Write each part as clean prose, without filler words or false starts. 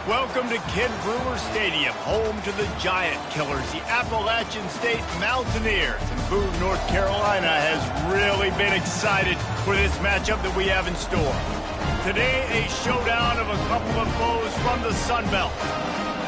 Welcome to Ken Brewer Stadium, home to the Giant Killers, the Appalachian State Mountaineers. And Boone, North Carolina has really been excited for this matchup that we have in store. Today, a showdown of a couple of foes from the Sun Belt.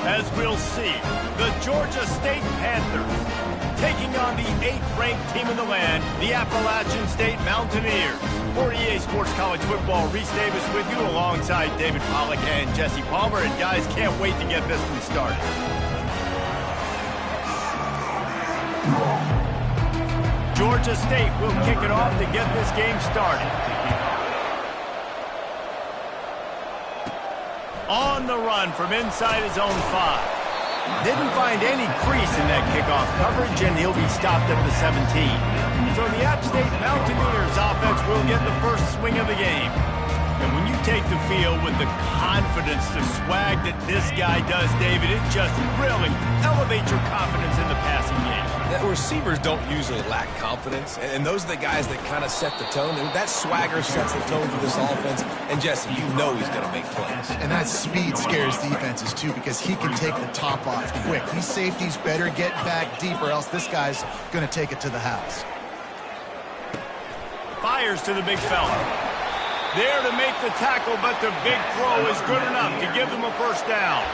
As we'll see, the Georgia State Panthers taking on the 8th-ranked team in the land, the Appalachian State Mountaineers. For EA Sports College Football, Reese Davis with you alongside David Pollack and Jesse Palmer. And guys, can't wait to get this one started. Georgia State will kick it off to get this game started. On the run from inside his own 5. Didn't find any crease in that kickoff coverage, and he'll be stopped at the 17. So the App State Mountaineers offense will get the first swing of the game. And when you take the field with the confidence, the swag that this guy does, David, it just really elevates your confidence in the passing game. The receivers don't usually lack confidence, and those are the guys that kind of set the tone. And that swagger sets the tone for this offense. And Jesse, you know he's going to make plays. And that speed scares defenses too, because he can take the top off quick. These safeties better get back deep, or else this guy's going to take it to the house. Fires to the big fella. There to make the tackle, but the big throw is good enough to give them a first down.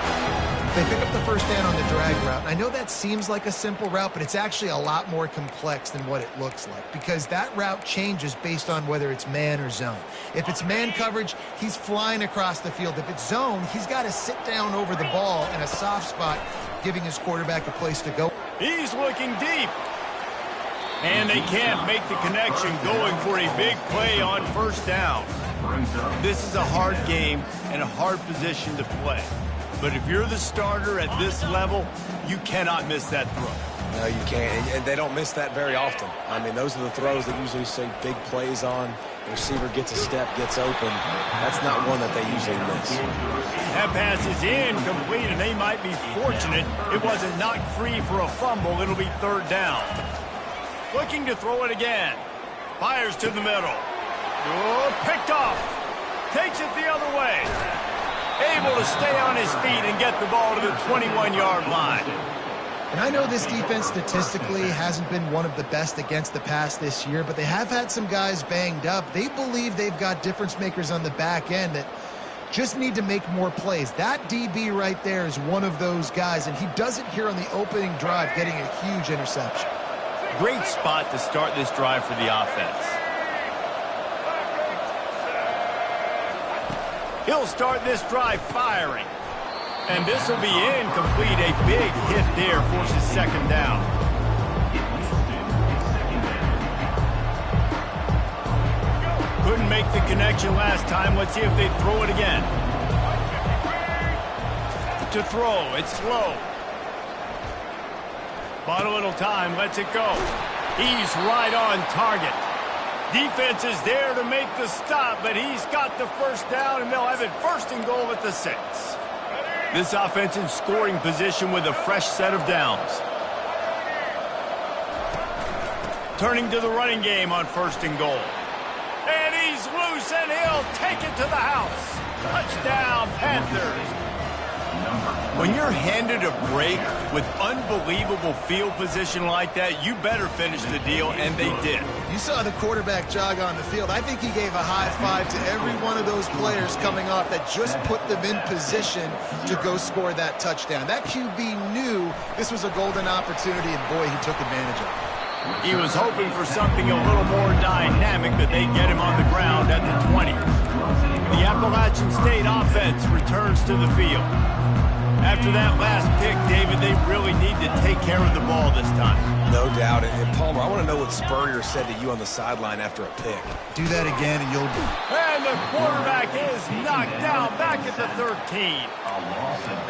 They pick up the first down on the drag route. I know that seems like a simple route, but it's actually a lot more complex than what it looks like, because that route changes based on whether it's man or zone. If it's man coverage, he's flying across the field. If it's zone, he's got to sit down over the ball in a soft spot, giving his quarterback a place to go. He's looking deep. And they can't make the connection, going for a big play on first down. This is a hard game and a hard position to play. But if you're the starter at this level, you cannot miss that throw. No, you can't. And they don't miss that very often. I mean, those are the throws that usually see big plays on. The receiver gets a step, gets open. That's not one that they usually miss. That pass is incomplete, and they might be fortunate it wasn't knocked free for a fumble. It'll be third down. Looking to throw it again. Fires to the middle. Oh, picked off. Takes it the other way. Able to stay on his feet and get the ball to the 21-yard line. And I know this defense statistically hasn't been one of the best against the pass this year, but they have had some guys banged up. They believe they've got difference makers on the back end that just need to make more plays. That DB right there is one of those guys, and he does it here on the opening drive, getting a huge interception. Great spot to start this drive for the offense. He'll start this drive firing. And this will be incomplete. A big hit there forces second down. Couldn't make the connection last time. Let's see if they throw it again. To throw, it's slow. Bought a little time, lets it go. He's right on target. Defense is there to make the stop, but he's got the first down, and they'll have it first and goal at the 6. This offense in scoring position with a fresh set of downs. Turning to the running game on first and goal. And he's loose, and he'll take it to the house. Touchdown, Panthers. When you're handed a break with unbelievable field position like that, you better finish the deal, and they did. You saw the quarterback jog on the field. I think he gave a high five to every one of those players coming off that just put them in position to go score that touchdown. That QB knew this was a golden opportunity, and boy, he took advantage of it. He was hoping for something a little more dynamic, but they get him on the ground at the 20. The Appalachian State offense returns to the field. After that last pick, David, they really need to take care of the ball this time. No doubt. And Palmer, I want to know what Spurrier said to you on the sideline after a pick. Do that again and you'll be. And the quarterback is knocked down back at the 13.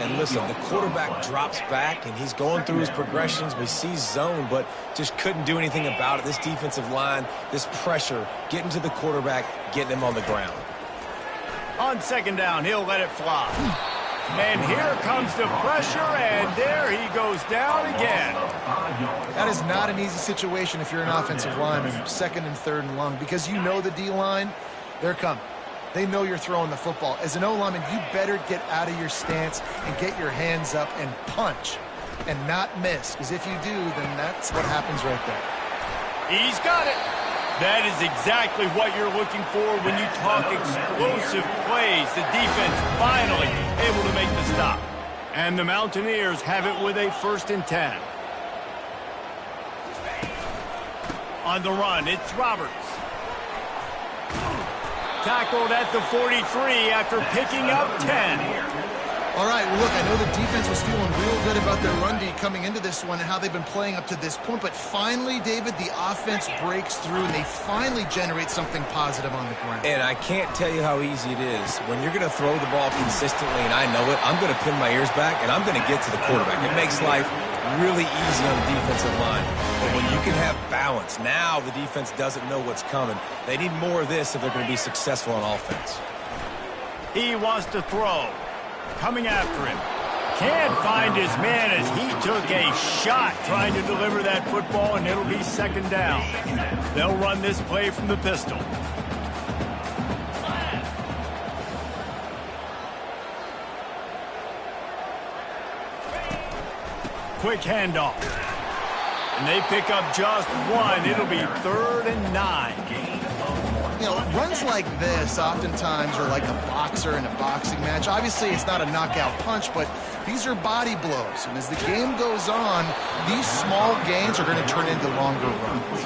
And listen, the quarterback drops back, and he's going through his progressions. We see zone, but just couldn't do anything about it. This defensive line, this pressure, getting to the quarterback, getting him on the ground. On second down, he'll let it fly. And here comes the pressure, and there he goes down again. That is not an easy situation if you're an offensive lineman, second and third and long, because you know the D-line, they're coming. They know you're throwing the football. As an O-lineman, you better get out of your stance and get your hands up and punch and not miss. Because if you do, then that's what happens right there. He's got it. That is exactly what you're looking for when you talk explosive plays. The defense finally able to make the stop. And the Mountaineers have it with a 1st and 10. On the run, it's Roberts. Tackled at the 43 after picking up 10. All right, well, look, I know the defense was feeling real good about their run D coming into this one and how they've been playing up to this point, but finally, David, the offense breaks through and they finally generate something positive on the ground. And I can't tell you how easy it is. When you're going to throw the ball consistently, and I know it, I'm going to pin my ears back, and I'm going to get to the quarterback. It makes life really easy on the defensive line. But when you can have balance, now the defense doesn't know what's coming. They need more of this if they're going to be successful on offense. He wants to throw. Coming after him. Can't find his man as he took a shot trying to deliver that football, and it'll be 2nd down. They'll run this play from the pistol. Quick handoff. And they pick up just 1. It'll be 3rd and 9. You know, runs like this oftentimes are like a boxer in a boxing match. Obviously, it's not a knockout punch, but these are body blows. And as the game goes on, these small gains are going to turn into longer runs.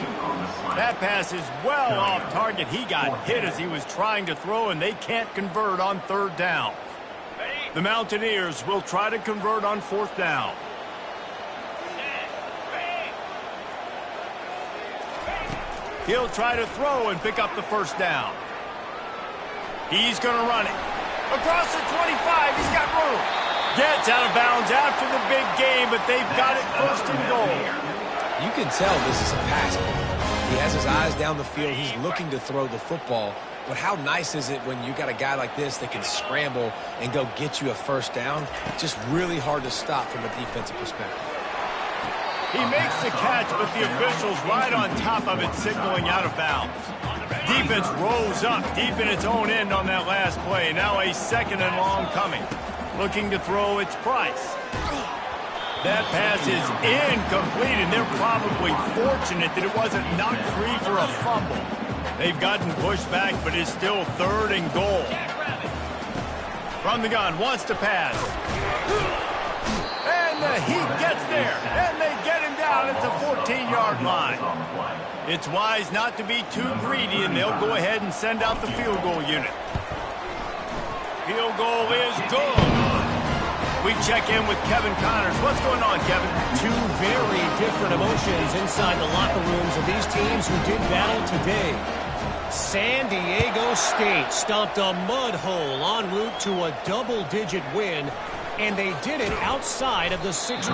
That pass is well off target. He got hit as he was trying to throw, and they can't convert on 3rd down. The Mountaineers will try to convert on 4th down. He'll try to throw and pick up the 1st down. He's going to run it. Across the 25, he's got room. Gets out of bounds after the big game, but they've got it 1st and goal. You can tell this is a pass play. He has his eyes down the field. He's looking to throw the football. But how nice is it when you got a guy like this that can scramble and go get you a 1st down? Just really hard to stop from a defensive perspective. He makes the catch, but the official's right on top of it, signaling out of bounds. Defense rolls up deep in its own end on that last play. Now a 2nd and long coming. Looking to throw its Price. That pass is incomplete, and they're probably fortunate that it wasn't knocked free for a fumble. They've gotten pushed back, but it's still 3rd and goal. From the gun, wants to pass. And he gets there, and they get him down at the 14-yard line. It's wise not to be too greedy, and they'll go ahead and send out the field goal unit. Field goal is good. We check in with Kevin Connors. What's going on, Kevin? 2 very different emotions inside the locker rooms of these teams who did battle today. San Diego State stomped a mud hole en route to a double-digit win, and they did it outside of the 6-1-9.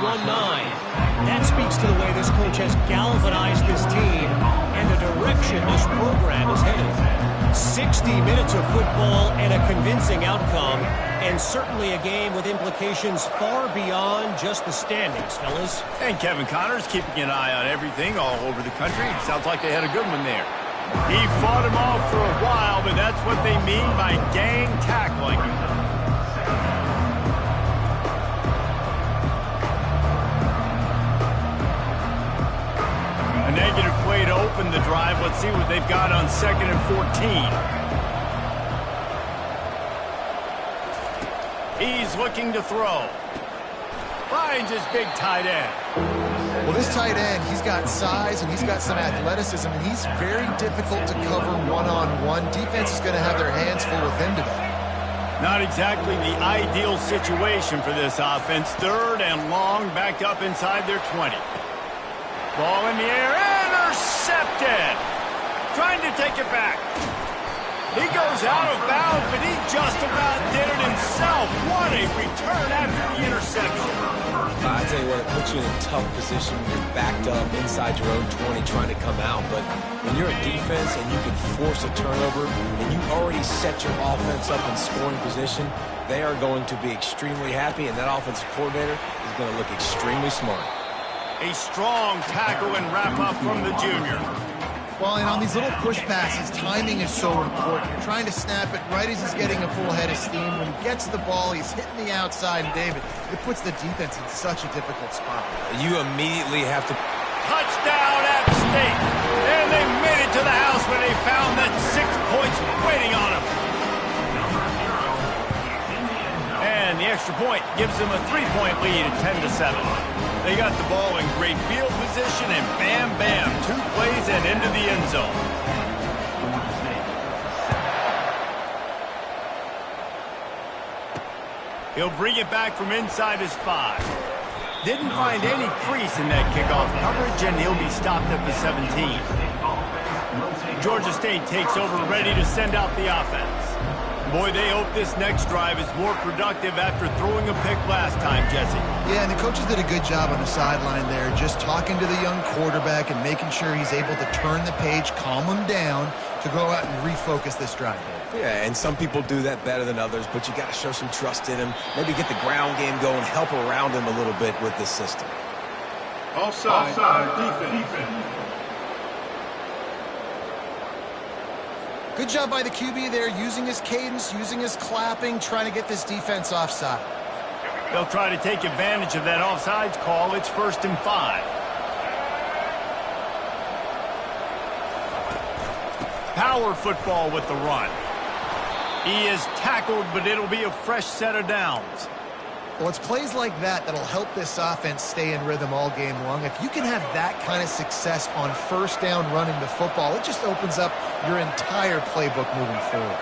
That speaks to the way this coach has galvanized this team and the direction this program is headed. 60 minutes of football and a convincing outcome, and certainly a game with implications far beyond just the standings, fellas. And Kevin Connors keeping an eye on everything all over the country. Sounds like they had a good one there. He fought him off for a while, but that's what they mean by gang tackling. A negative play to open the drive. Let's see what they've got on 2nd and 14. He's looking to throw. Finds his big tight end. Well, this tight end, he's got size and he's got some athleticism, and he's very difficult to cover one-on-one. Defense is going to have their hands full with him today. Not exactly the ideal situation for this offense. 3rd and long, backed up inside their 20. Ball in the air, intercepted. Trying to take it back. He goes out of bounds, but he just about did it himself. What a return after the interception. I tell you what, it puts you in a tough position when you're backed up inside your own 20 trying to come out. But when you're a defense and you can force a turnover and you already set your offense up in scoring position, they are going to be extremely happy, and that offensive coordinator is going to look extremely smart. A strong tackle and wrap-up from the junior. Well, and on these little push passes, timing is so important. You're trying to snap it right as he's getting a full head of steam. When he gets the ball, he's hitting the outside, and David, it puts the defense in such a difficult spot. You immediately have to... Touchdown, App State! And they made it to the house when they found that 6 points waiting on them. And the extra point gives them a 3-point lead at 10-7. They got the ball in great field position, and bam, bam, 2 plays and into the end zone. He'll bring it back from inside his 5. Didn't find any crease in that kickoff coverage, and he'll be stopped at the 17. Georgia State takes over, ready to send out the offense. Boy, they hope this next drive is more productive after throwing a pick last time, Jesse. Yeah, and the coaches did a good job on the sideline there, just talking to the young quarterback and making sure he's able to turn the page, calm him down, to go out and refocus this drive. Yeah, and some people do that better than others, but you got to show some trust in him. Maybe get the ground game going, help around him a little bit with this system. Offside defense. Good job by the QB there, using his cadence, using his clapping, trying to get this defense offside. They'll try to take advantage of that offsides call. It's 1st and 5. Power football with the run. He is tackled, but it'll be a fresh set of downs. Well, it's plays like that that'll help this offense stay in rhythm all game long. If you can have that kind of success on 1st down running the football, it just opens up your entire playbook moving forward.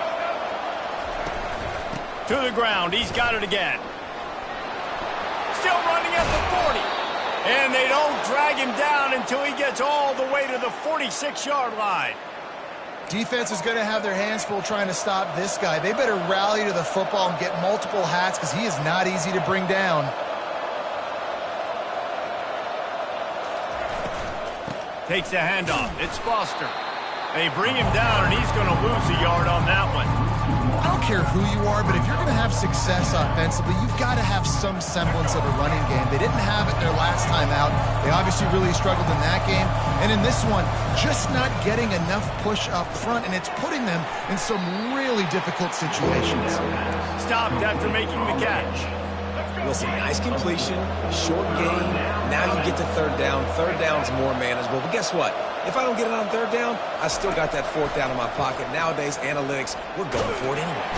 To the ground. He's got it again. Still running at the 40. And they don't drag him down until he gets all the way to the 46-yard line. Defense is going to have their hands full trying to stop this guy. They better rally to the football and get multiple hats because he is not easy to bring down. Takes the handoff. It's Foster. They bring him down, and he's going to lose a yard on that one. I don't care who you are, but if you're going to have success offensively, you've got to have some semblance of a running game. They didn't have it their last time out. They obviously really struggled in that game. And in this one, just not getting enough push up front, and it's putting them in some really difficult situations. Stopped after making the catch. Listen, nice completion, short gain. Now you get to 3rd down. 3rd down's more manageable. But guess what? If I don't get it on 3rd down, I still got that 4th down in my pocket. Nowadays, analytics, we're going for it anyway.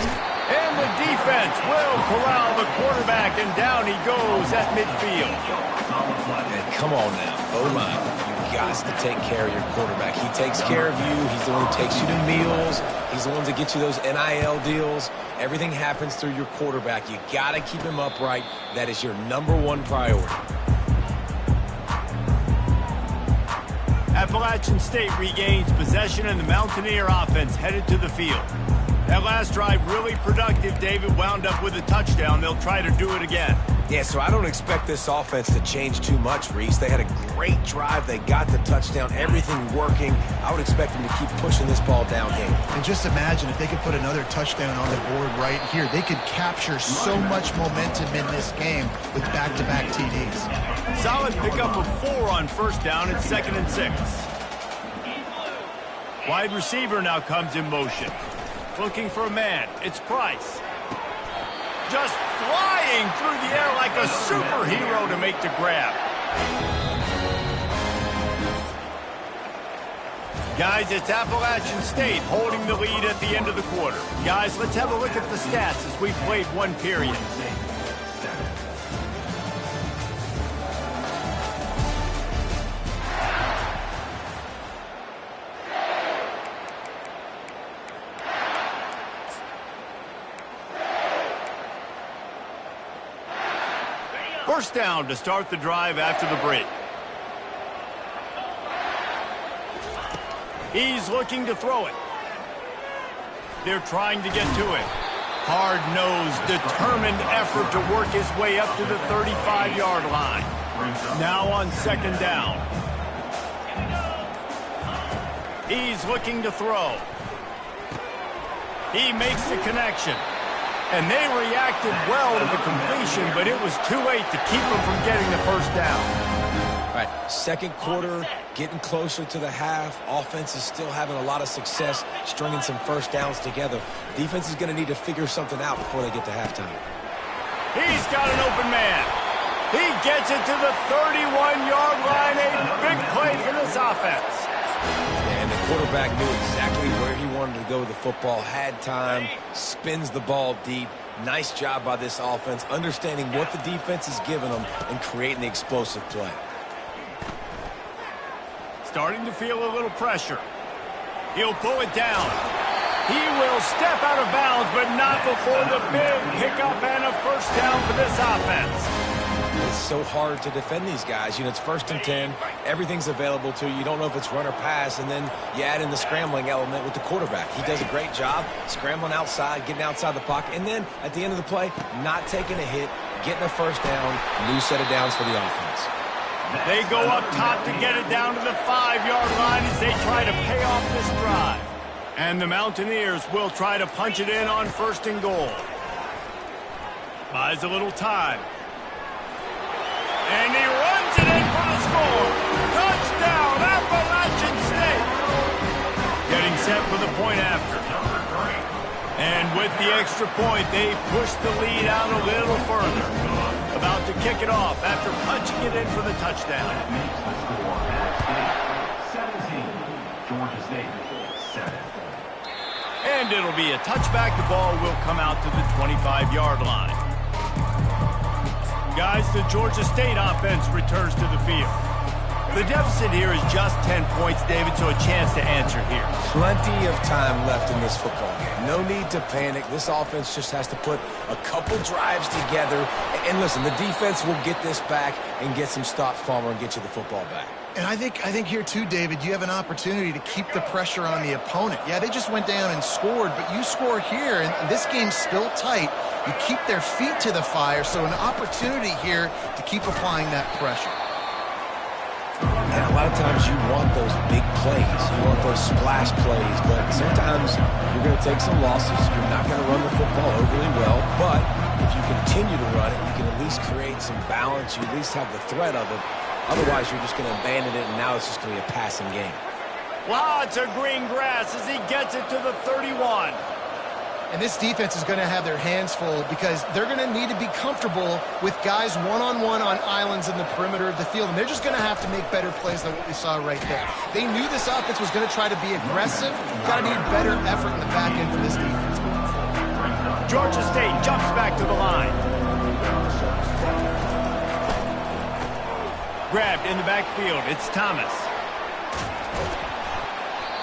And the defense will corral the quarterback, and down he goes at midfield. And come on now, O-line. You got to take care of your quarterback. He takes care of you. He's the one who takes you to meals. He's the one that gets you those NIL deals. Everything happens through your quarterback. You got to keep him upright. That is your #1 priority. Appalachian State regains possession, and the Mountaineer offense headed to the field. That last drive really productive. David wound up with a touchdown. They'll try to do it again. Yeah, so I don't expect this offense to change too much, Reese. They had a great drive. They got the touchdown, everything working. I would expect them to keep pushing this ball downhill. And just imagine if they could put another touchdown on the board right here. They could capture so much momentum in this game with back-to-back TDs. Solid pickup of 4 on 1st down. It's 2nd and 6. Wide receiver now comes in motion. Looking for a man. It's Price. Just flying through the air like a superhero to make the grab. Guys, it's Appalachian State holding the lead at the end of the quarter. Guys, let's have a look at the stats as we played 1 period. First down to start the drive after the break. He's looking to throw it. They're trying to get to it. Hard-nosed, determined effort to work his way up to the 35-yard line. Now on 2nd down. He's looking to throw. He makes the connection. And they reacted well to the completion, but it was too late to keep them from getting the 1st down. All right, second quarter, getting closer to the half. Offense is still having a lot of success stringing some first downs together. Defense is going to need to figure something out before they get to halftime. He's got an open man. He gets it to the 31-yard line. A big play for this offense. And the quarterback knew exactly where he wanted to go with the football, had time, spins the ball deep. Nice job by this offense, understanding what the defense is giving them and creating the explosive play. Starting to feel a little pressure. He'll pull it down. He will step out of bounds, but not before the big pickup and a first down for this offense. It's so hard to defend these guys. You know, it's 1st and 10. Everything's available to you. You don't know if it's run or pass, and then you add in the scrambling element with the quarterback. He does a great job scrambling outside, getting outside the pocket, and then at the end of the play, not taking a hit, getting a first down, new set of downs for the offense. They go up top to get it down to the 5-yard line as they try to pay off this drive. And the Mountaineers will try to punch it in on 1st and goal. Buys a little time. And he runs it in for the score. Touchdown, Appalachian State. Getting set for the point after. And with the extra point, they push the lead out a little further. About to kick it off after punching it in for the touchdown. 17, Georgia State, 7. And it'll be a touchback. The ball will come out to the 25-yard line. Guys, the Georgia State offense returns to the field. The deficit here is just 10 points, David, so a chance to answer here. Plenty of time left in this football game. No need to panic. This offense just has to put a couple drives together. And listen, the defense will get this back and get some stops, Palmer, and get you the football back. And I think here, too, David, you have an opportunity to keep the pressure on the opponent. Yeah, they just went down and scored, but you score here, and this game's still tight. You keep their feet to the fire, so an opportunity here to keep applying that pressure. And a lot of times you want those big plays. You want those splash plays, but sometimes you're going to take some losses. You're not going to run the football overly well, but if you continue to run it, you can at least create some balance. You at least have the threat of it. Otherwise, you're just going to abandon it, and now it's just going to be a passing game. Lots of green grass as he gets it to the 31. And this defense is going to have their hands full because they're going to need to be comfortable with guys one-on-one on islands in the perimeter of the field. And they're just going to have to make better plays than what we saw right there. They knew this offense was going to try to be aggressive. Got to need better effort in the back end for this defense moving forward. Georgia State jumps back to the line. Grabbed in the backfield. It's Thomas.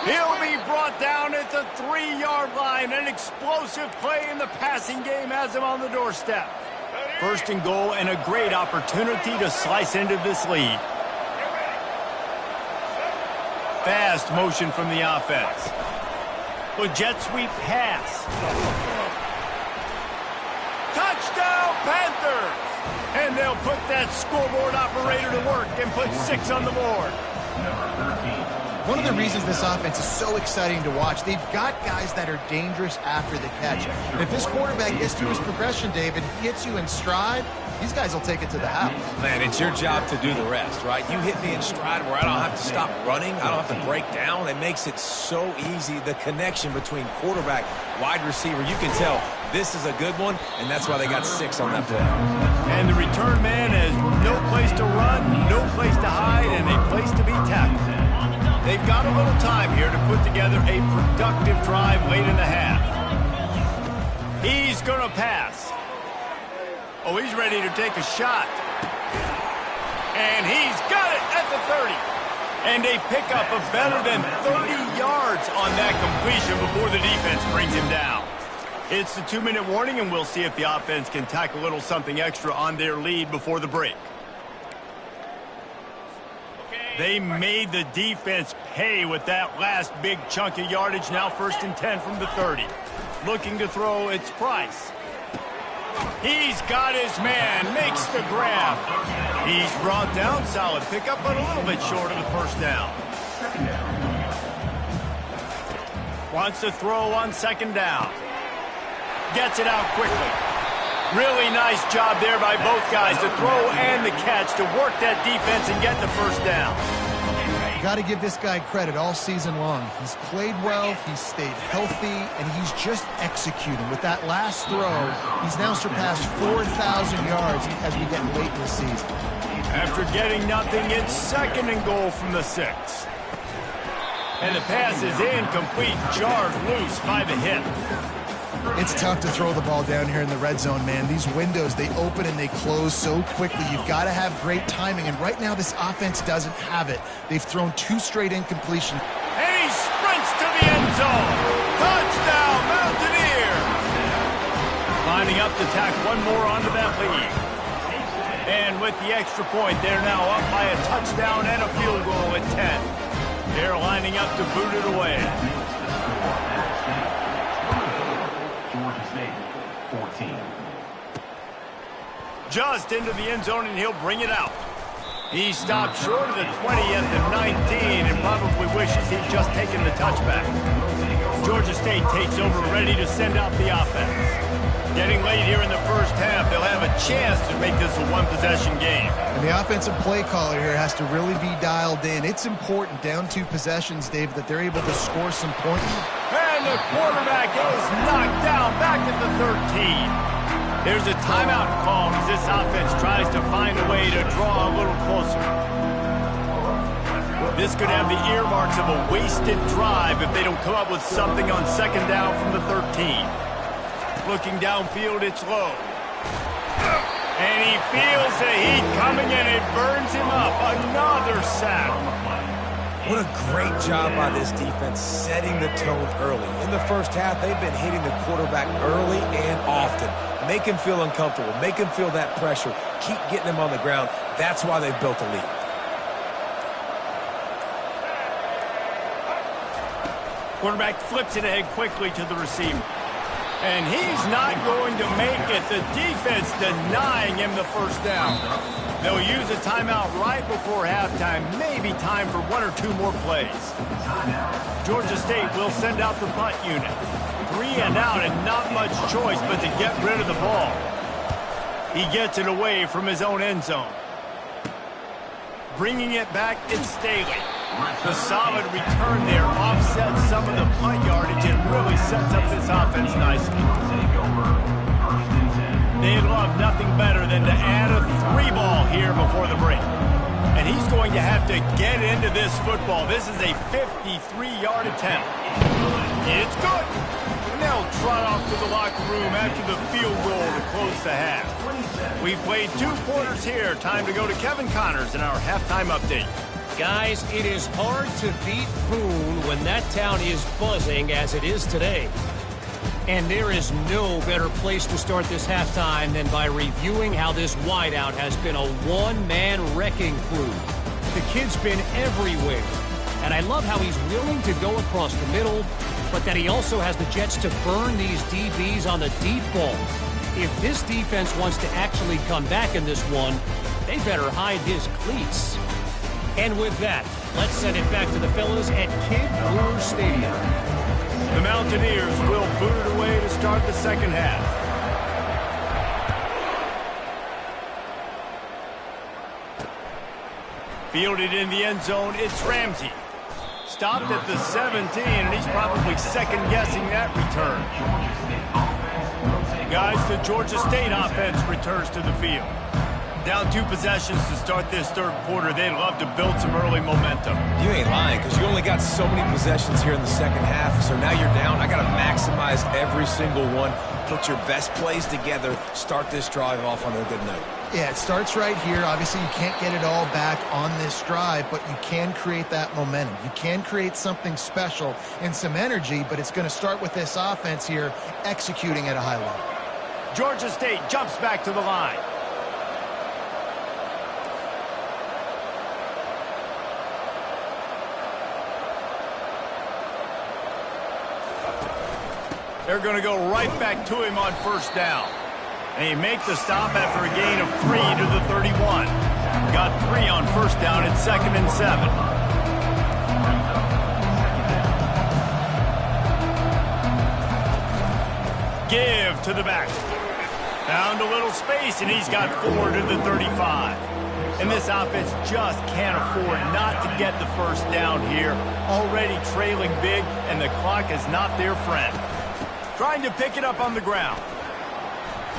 He'll be brought down at the 3-yard line. An explosive play in the passing game has him on the doorstep. 1st and goal and a great opportunity to slice into this lead. Fast motion from the offense. A jet sweep pass. Touchdown, Panthers! And they'll put that scoreboard operator to work and put 6 on the board. Number 13. One of the reasons this offense is so exciting to watch, they've got guys that are dangerous after the catch. And if this quarterback gets through his progression, David, hits you in stride, these guys will take it to the house. Man, it's your job to do the rest, right? You hit me in stride where I don't have to stop running. I don't have to break down. It makes it so easy. The connection between quarterback, wide receiver, you can tell this is a good one, and that's why they got 6 on that play. And the return man has no place to run, no place to hide, and a place to be tackled. They've got a little time here to put together a productive drive late in the half. He's going to pass. Oh, he's ready to take a shot. And he's got it at the 30. And a pickup of better than 30 yards on that completion before the defense brings him down. It's the 2-minute warning, and we'll see if the offense can tack a little something extra on their lead before the break. They made the defense pay with that last big chunk of yardage. Now 1st and 10 from the 30. Looking to throw, it's Price. He's got his man, makes the grab. He's brought down, solid pickup, but a little bit short of the first down. Wants to throw on 2nd down. Gets it out quickly. Really nice job there by both guys, the throw and the catch, to work that defense and get the first down. Got to give this guy credit all season long. He's played well, he's stayed healthy, and he's just executing. With that last throw, he's now surpassed 4,000 yards as we get late in the season. After getting nothing, it's 2nd and goal from the 6. And the pass is incomplete, jarred loose by the hip. It's tough to throw the ball down here in the red zone, man. These windows, they open and they close so quickly. You've got to have great timing, and right now this offense doesn't have it. They've thrown 2 straight incompletions. And he sprints to the end zone. Touchdown, Mountaineers! Lining up to tack one more onto that lead. And with the extra point, they're now up by a touchdown and a field goal at 10. They're lining up to boot it away. Georgia State, 14. Just into the end zone, and he'll bring it out. He stopped short of the 20 at the 19 and probably wishes he'd just taken the touchback. Georgia State takes over, ready to send out the offense. Getting late here in the first half, they'll have a chance to make this a one-possession game. And the offensive play caller here has to really be dialed in. It's important, down 2 possessions, Dave, that they're able to score some points. And the quarterback is knocked down back at the 13. There's a timeout called as this offense tries to find a way to draw a little closer. This could have the earmarks of a wasted drive if they don't come up with something on 2nd down from the 13. Looking downfield, it's low. And he feels the heat coming, and it burns him up. Another sack. What a great job by this defense setting the tone early. In the first half, they've been hitting the quarterback early and often. Make him feel uncomfortable. Make him feel that pressure. Keep getting him on the ground. That's why they've built a lead. Quarterback flips it ahead quickly to the receiver. And he's not going to make it. The defense denying him the first down. They'll use a timeout right before halftime. Maybe time for 1 or 2 more plays. Georgia State will send out the punt unit. 3 and out, and not much choice but to get rid of the ball. He gets it away from his own end zone. Bringing it back, it's Staley. The solid return there offsets some of the punt yardage and really sets up this offense nicely. They'd love nothing better than to add a 3 ball here before the break. And he's going to have to get into this football. This is a 53-yard attempt. It's good. And they'll trot off to the locker room after the field goal to close the half. We've played 2 quarters here. Time to go to Kevin Connors in our halftime update. Guys, it is hard to beat Boone when that town is buzzing as it is today. And there is no better place to start this halftime than by reviewing how this wideout has been a one-man wrecking crew. The kid's been everywhere. And I love how he's willing to go across the middle, but that he also has the jets to burn these DBs on the deep ball. If this defense wants to actually come back in this one, they better hide his cleats. And with that, let's send it back to the fellas at Kid Brewer Stadium. The Mountaineers will boot it away to start the second half. Fielded in the end zone, it's Ramsey. Stopped at the 17, and he's probably second-guessing that return. Guys, the Georgia State offense returns to the field. Down 2 possessions to start this third quarter. They'd love to build some early momentum. You ain't lying, because you only got so many possessions here in the second half, so now you're down. I got to maximize every single one. Put your best plays together. Start this drive off on a good note. Yeah, it starts right here. Obviously, you can't get it all back on this drive, but you can create that momentum. You can create something special and some energy, but it's going to start with this offense here executing at a high level. Georgia State jumps back to the line. They're going to go right back to him on first down. They make the stop after a gain of 3 to the 31. Got 3 on first down at 2nd and 7. Give to the back. Found a little space, and he's got 4 to the 35. And this offense just can't afford not to get the first down here. Already trailing big, and the clock is not their friend. Trying to pick it up on the ground.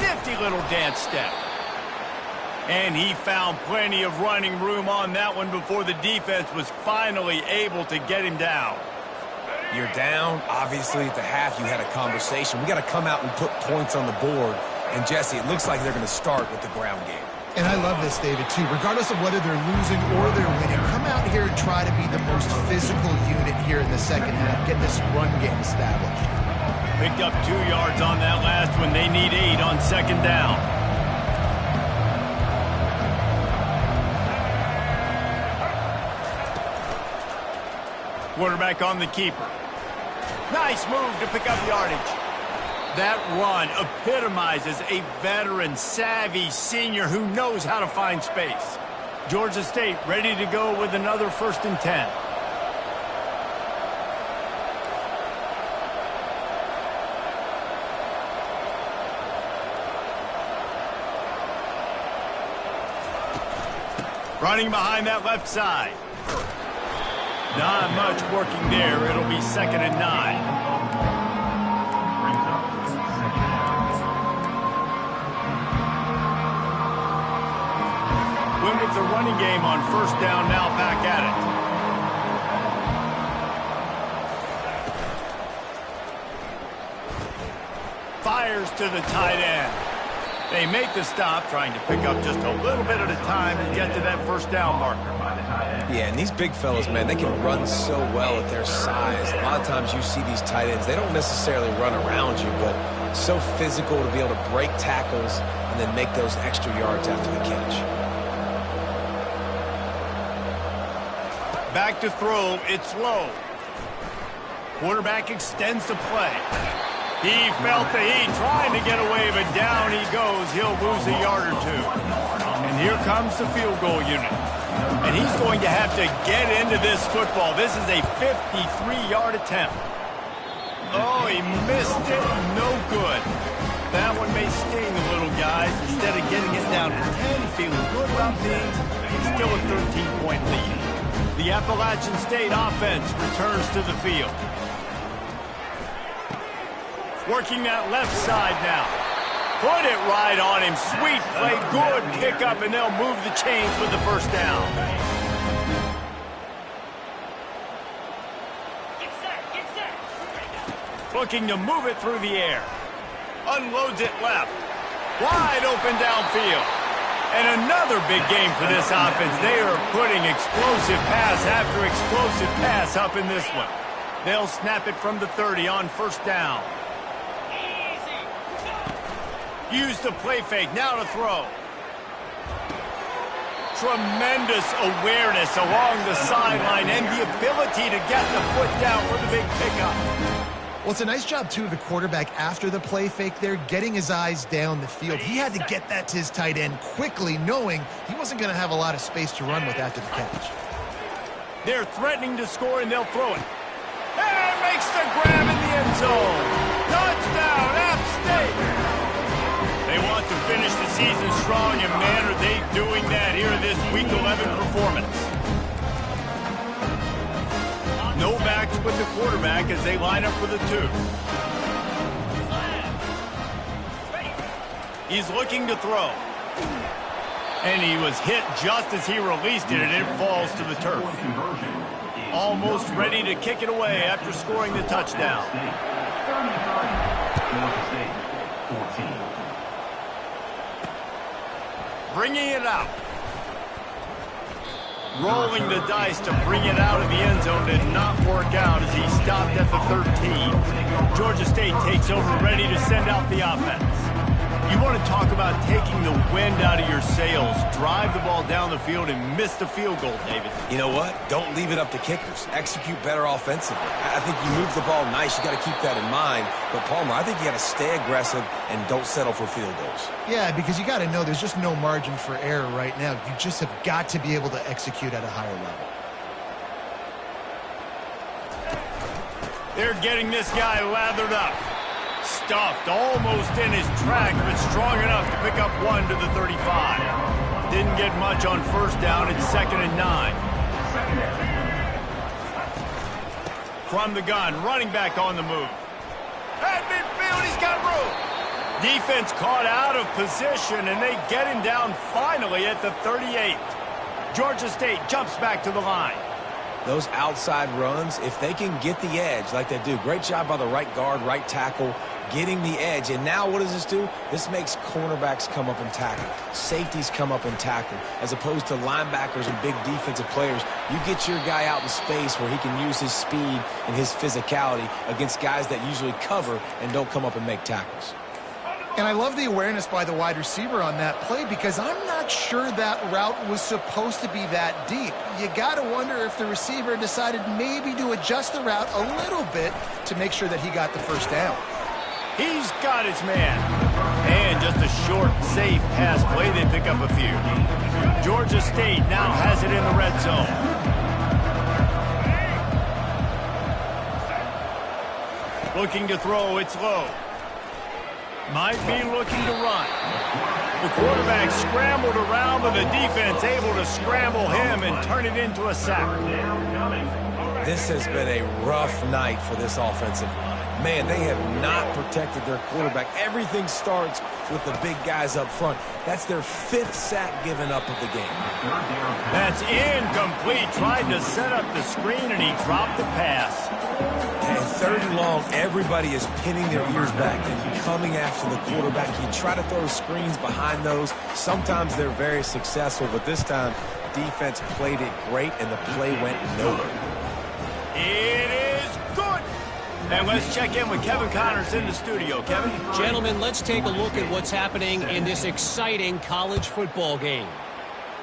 Nifty little dance step. And he found plenty of running room on that one before the defense was finally able to get him down. You're down. Obviously, at the half, you had a conversation. We got to come out and put points on the board. And, Jesse, it looks like they're going to start with the ground game. And I love this, David, too. Regardless of whether they're losing or they're winning, come out here and try to be the most physical unit here in the second half. Get this run game established. Picked up 2 yards on that last one. They need 8 on second down. Quarterback on the keeper. Nice move to pick up yardage. That run epitomizes a veteran, savvy senior who knows how to find space. Georgia State ready to go with another 1st and 10. Running behind that left side. Not much working there. It'll be 2nd and 9. Win with the running game on 1st down, now back at it. Fires to the tight end. They make the stop, trying to pick up just a little bit at a time to get to that 1st down marker. Yeah, and these big fellas, man, they can run so well at their size. A lot of times you see these tight ends, they don't necessarily run around you, but so physical to be able to break tackles and then make those extra yards after the catch. Back to throw, it's low. Quarterback extends the play. He felt the heat, trying to get away, but down he goes. He'll lose a yard or 2. And here comes the field goal unit. And he's going to have to get into this football. This is a 53-yard attempt. Oh, he missed it. No good. That one may sting a little, guys. Instead of getting it down to 10, feeling good about things, it's still a 13-point lead. The Appalachian State offense returns to the field. Working that left side now. Put it right on him. Sweet play. Good pickup, and they'll move the chains with the 1st down. Looking to move it through the air. Unloads it left. Wide open downfield. And another big game for this offense. They are putting explosive pass after explosive pass up in this one. They'll snap it from the 30 on 1st down. Use the play fake, now to throw. Tremendous awareness along the sideline and the ability to get the foot down for the big pickup. Well, it's a nice job, too, of the quarterback after the play fake there, getting his eyes down the field. He had to get that to his tight end quickly, knowing he wasn't going to have a lot of space to run with after the catch. They're threatening to score, and they'll throw it. And makes the grab in the end zone. Touchdown, App State! They want to finish the season strong, and man, are they doing that here in this Week 11 performance. No backs with the quarterback as they line up for the 2. He's looking to throw. And he was hit just as he released it, and it falls to the turf. Almost ready to kick it away after scoring the touchdown. Bringing it out. Rolling the dice to bring it out of the end zone did not work out as he stopped at the 13. Georgia State takes over, ready to send out the offense. You want to talk about taking the wind out of your sails. Drive the ball down the field and miss the field goal, David. You know what? Don't leave it up to kickers. Execute better offensively. I think you move the ball nice. You got to keep that in mind. But, Palmer, I think you got to stay aggressive and don't settle for field goals. Yeah, because you got to know there's just no margin for error right now. You just have got to be able to execute at a higher level. They're getting this guy lathered up. Stuffed almost in his tracks, but strong enough to pick up one to the 35. Didn't get much on first down. It's 2nd and 9. From the gun, running back on the move. At midfield, he's got room. Defense caught out of position, and they get him down finally at the 38. Georgia State jumps back to the line. Those outside runs, if they can get the edge like they do, great job by the right guard, right tackle, getting the edge. And now what does this do? This makes cornerbacks come up and tackle. Safeties come up and tackle. As opposed to linebackers and big defensive players, you get your guy out in space where he can use his speed and his physicality against guys that usually cover and don't come up and make tackles. And I love the awareness by the wide receiver on that play because I'm not sure that route was supposed to be that deep. You got to wonder if the receiver decided maybe to adjust the route a little bit to make sure that he got the first down. He's got his man. And just a short, safe pass play. They pick up a few. Georgia State now has it in the red zone. Looking to throw, it's low. Might be looking to run. The quarterback scrambled around, but the defense able to scramble him and turn it into a sack. This has been a rough night for this offensive line. Man, they have not protected their quarterback. Everything starts with the big guys up front. That's their 5th sack given up of the game. That's incomplete. Tried to set up the screen, and he dropped the pass. And 3rd and long, everybody is pinning their ears back and coming after the quarterback. You try to throw screens behind those. Sometimes they're very successful, but this time, defense played it great, and the play went nowhere. It is good. And let's check in with Kevin Connors in the studio. Kevin? Gentlemen, let's take a look at what's happening in this exciting college football game.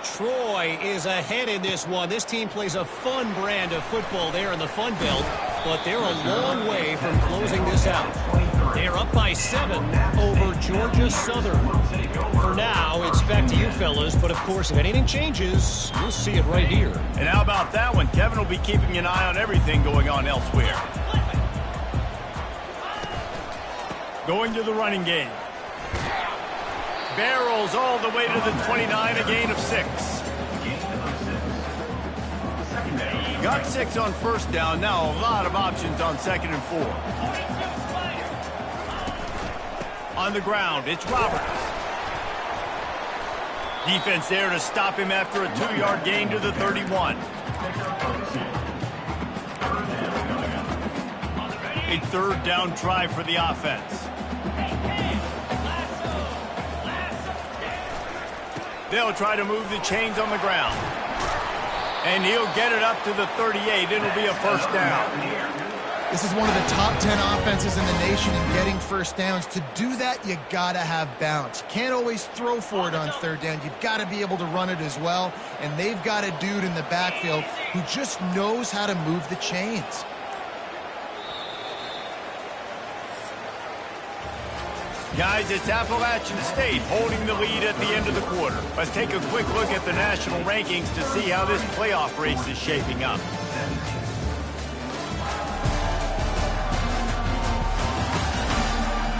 Troy is ahead in this one. This team plays a fun brand of football there in the Fun Belt, but they're a long way from closing this out. They're up by 7 over Georgia Southern. For now, it's back to you fellas, but of course, if anything changes, you'll see it right here. And how about that one? Kevin will be keeping an eye on everything going on elsewhere. Going to the running game. Barrels all the way to the 29, a gain of 6. Got 6 on first down. Now a lot of options on 2nd and 4. On the ground, it's Roberts. Defense there to stop him after a 2-yard gain to the 31. A 3rd down try for the offense. They'll try to move the chains on the ground. And he'll get it up to the 38. It'll be a first down. This is one of the top 10 offenses in the nation in getting first downs. To do that, you got to have balance. You can't always throw for it on 3rd down. You've got to be able to run it as well. And they've got a dude in the backfield who just knows how to move the chains. Guys, it's Appalachian State holding the lead at the end of the quarter. Let's take a quick look at the national rankings to see how this playoff race is shaping up.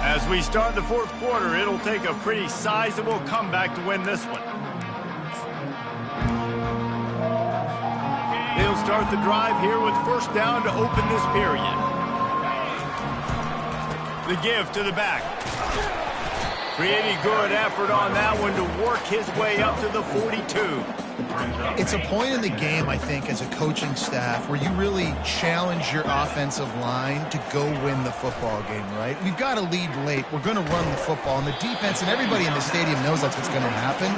As we start the 4th quarter, it'll take a pretty sizable comeback to win this one. They'll start the drive here with first down to open this period. The give to the back. Pretty good effort on that one to work his way up to the 42. It's a point in the game, I think, as a coaching staff where you really challenge your offensive line to go win the football game, right? We've got to lead late. We're going to run the football, and the defense and everybody in the stadium knows that's what's going to happen.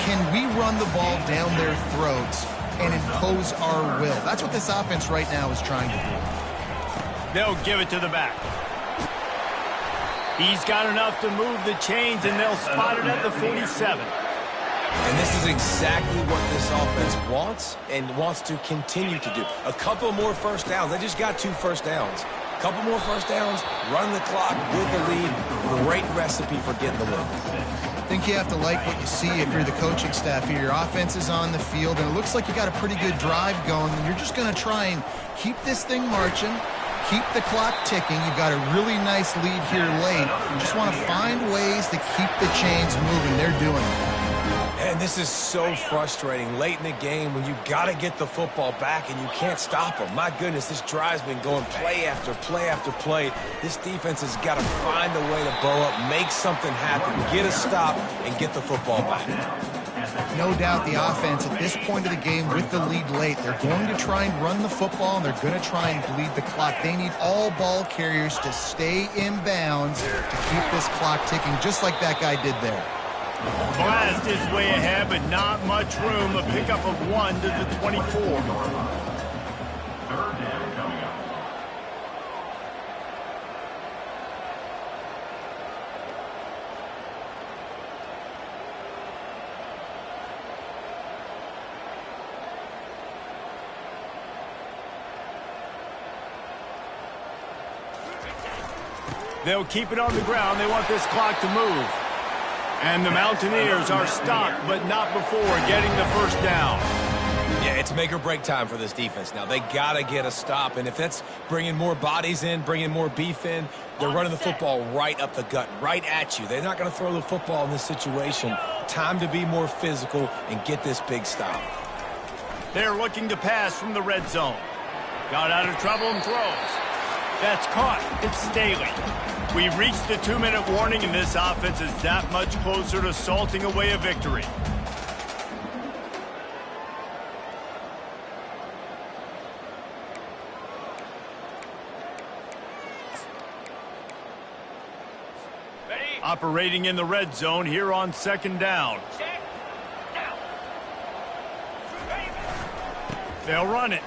Can we run the ball down their throats and impose our will? That's what this offense right now is trying to do. They'll give it to the back. He's got enough to move the chains, and they'll spot it at the 47. And this is exactly what this offense wants and wants to continue to do. A couple more first downs. They just got 2 first downs. A couple more first downs, run the clock with the lead. Great recipe for getting the win. I think you have to like what you see if you're the coaching staff here. Your offense is on the field, and it looks like you got a pretty good drive going, and you're just going to try and keep this thing marching, keep the clock ticking. You've got a really nice lead here late. You just want to find ways to keep the chains moving. They're doing it. And this is so frustrating late in the game when you got to get the football back and you can't stop them. My goodness, this drive's been going play after play after play. This defense has got to find a way to bow up, make something happen, get a stop, and get the football back. No doubt the offense at this point of the game with the lead late, they're going to try and run the football, and they're going to try and bleed the clock. They need all ball carriers to stay in bounds to keep this clock ticking, just like that guy did there. Blast is way ahead, but not much room. A pickup of 1 to the 24. Third down coming up. They'll keep it on the ground. They want this clock to move. And the Mountaineers are stopped, but not before getting the first down. Yeah, it's make or break time for this defense now. They got to get a stop, and if that's bringing more bodies in, bringing more beef in, they're running the football right up the gut, right at you. They're not going to throw the football in this situation. Time to be more physical and get this big stop. They're looking to pass from the red zone. Got out of trouble and throws. That's caught. It's Staley. We've reached the 2-minute warning, and this offense is that much closer to salting away a victory. Ready? Operating in the red zone here on second down. Check. Down. They'll run it.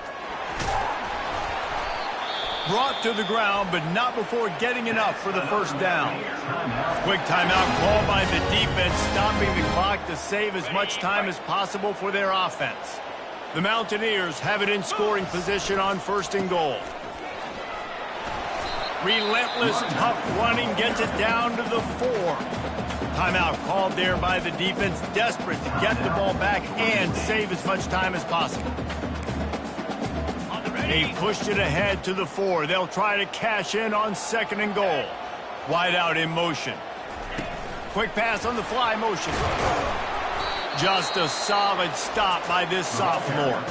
Brought to the ground, but not before getting enough for the first down. Quick timeout called by the defense, stopping the clock to save as much time as possible for their offense. The Mountaineers have it in scoring position on 1st and goal. Relentless, tough running gets it down to the 4. Timeout called there by the defense, desperate to get the ball back and save as much time as possible. They pushed it ahead to the 4. They'll try to cash in on 2nd and goal. Wide out in motion. Quick pass on the fly motion. Just a solid stop by this sophomore.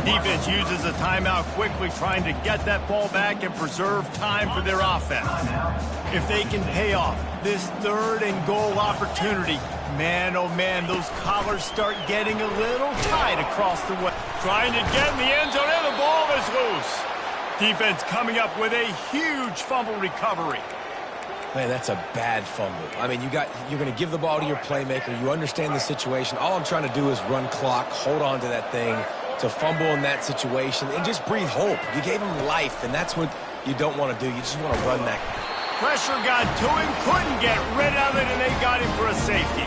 Defense uses a timeout quickly, trying to get that ball back and preserve time for their offense. If they can pay off this 3rd and goal opportunity, man, oh man, those collars start getting a little tight across the way. Trying to get in the end zone, and the ball is loose. Defense coming up with a huge fumble recovery. Man, that's a bad fumble. I mean, you're going to give the ball to your playmaker. You understand the situation. All I'm trying to do is run clock, hold on to that thing, to fumble in that situation, and just breathe hope. You gave him life, and that's what you don't want to do. You just want to run that. Pressure got to him, couldn't get rid of it, and they got him for a safety.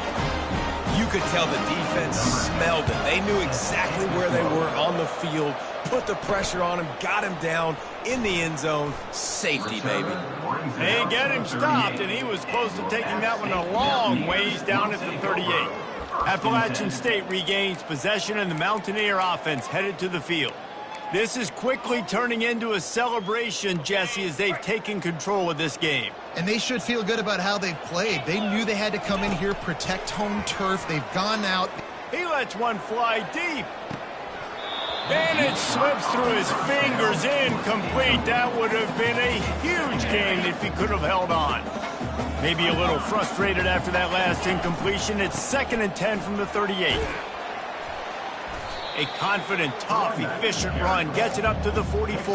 You could tell the defense smelled it. They knew exactly where they were on the field, put the pressure on him, got him down in the end zone. Safety, baby. They get him stopped, and he was close to taking that one a long ways down at the 38. Appalachian State regains possession, and the Mountaineer offense headed to the field. This is quickly turning into a celebration, Jesse, as they've taken control of this game. And they should feel good about how they've played. They knew they had to come in here, protect home turf. They've gone out. He lets one fly deep. And it slips through his fingers, incomplete. That would have been a huge gain if he could have held on. Maybe a little frustrated after that last incompletion. It's 2nd and 10 from the 38. A confident, tough, efficient run gets it up to the 44.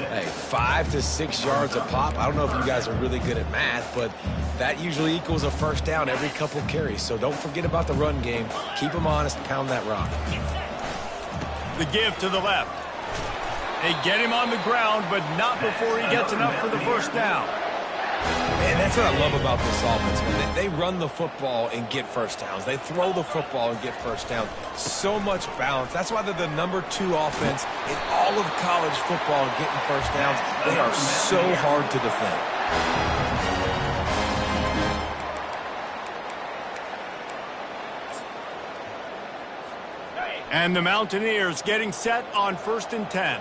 Hey, 5 to 6 yards a pop. I don't know if you guys are really good at math, but that usually equals a first down every couple carries. So don't forget about the run game. Keep them honest, pound that rock. The give to the left. They get him on the ground, but not before he gets enough for the first down. Man, that's what I love about this offense, man. They run the football and get first downs. They throw the football and get first downs. So much balance. That's why they're the #2 offense in all of college football and getting first downs. They are so hard to defend. And the Mountaineers getting set on 1st and 10.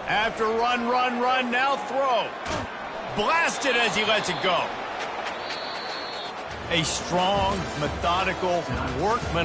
After run, now throw. Blasted as he lets it go. A strong, methodical, workman